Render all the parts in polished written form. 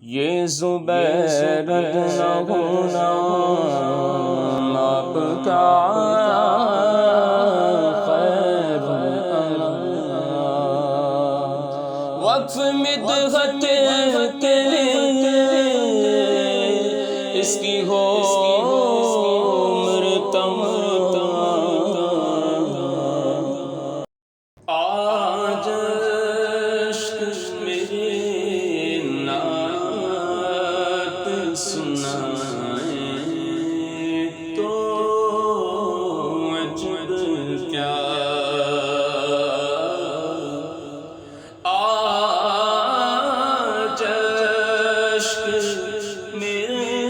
یہ زبیر نہ ہونا آپ کا خیر وقف مدحت کے اس کی ہو مرتم آج عشق میری نعت سنائے تو عجب کیا آج عشق میری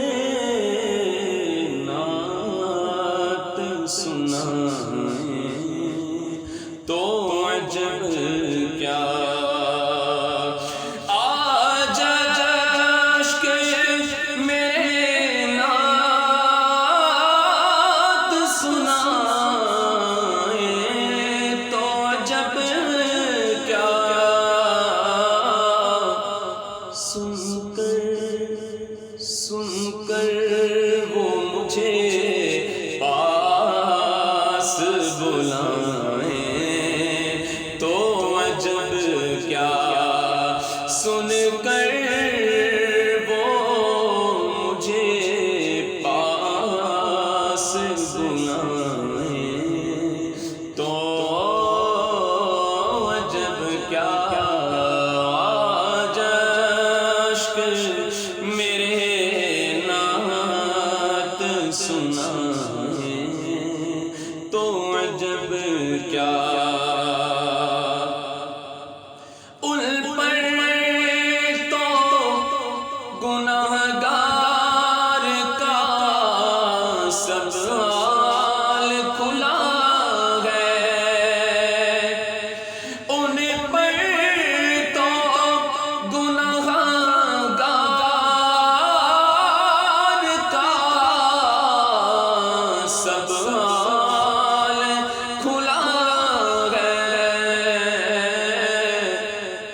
نعت سنائے تو عجب کیا آج عشق میری نعت سنائے تو عجب کیا سن کر وہ مجھے پاس بلائیں تو عجب کیا سن کر وہ مجھے پاس بلائیں تو عجب کیا آج عشق میرے نعت سنائیں تو عجب کیا ان پر تو گناہگار کا سب حال کھلا ہے ان پر تو گناہگار کا سب حال کھلا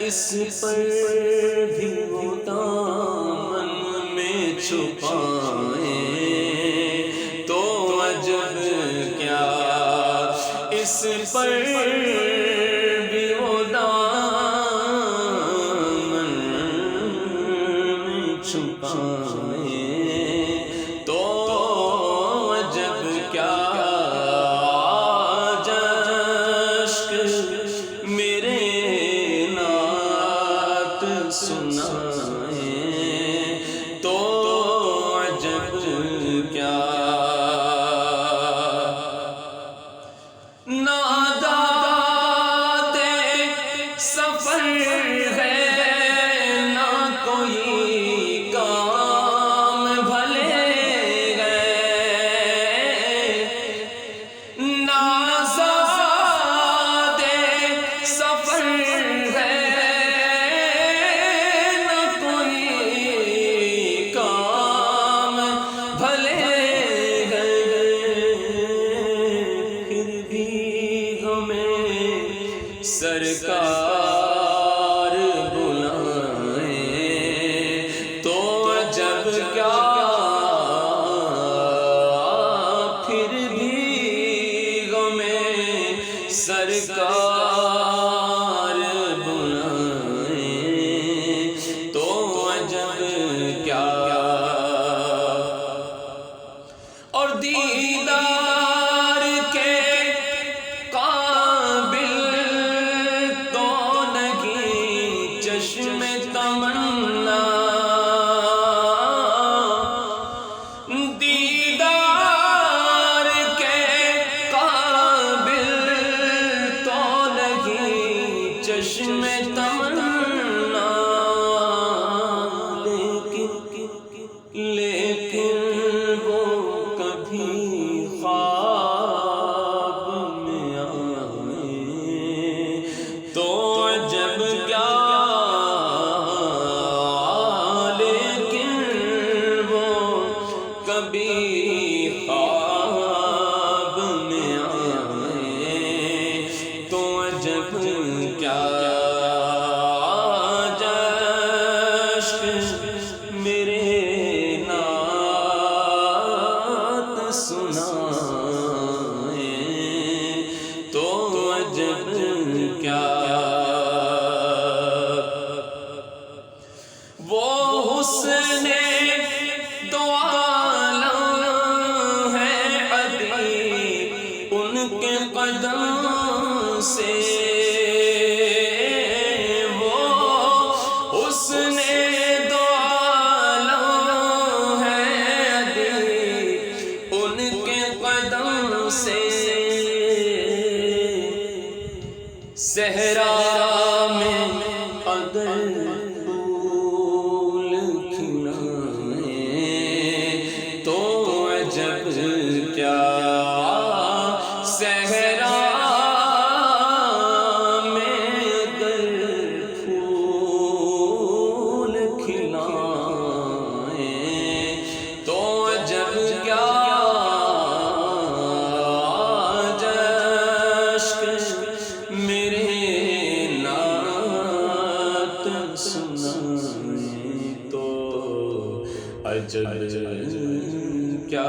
اس پر بھی وہ دامن میں چھپائیں تو عجب کیا اس پر بھی وہ دامن میں چھپائیں تو عجب کیا آج عشق میرے سنائیں تو عجب کیا ناداد سفر ہے نہ کوئی کام بھلے گئے نازاد سفر ہے سرکار بلائیں تو عجب کیا پھر بھی غم سرکار بلائیں تو عجب کیا اور دیدار کے چشم تمنا دیدار کے قابل تو نہیں چشم تمنا لیکن وہ کبھی خواب میں آئے تو عجب کیا کبھی خواب میں آئے تو عجب کیا آج عشق وہ حسن دو عالم ہے عدی ان کے قدم سے، وہ حسن دو عالم ہے عدی ان کے قدم سے، صحرا میں اگر پھول کھلائیں تو عجب کیا، صحرا میں اگر پھول کھلائیں تو عجب کیا، میرے نعت سنائیں تو عجب کیا۔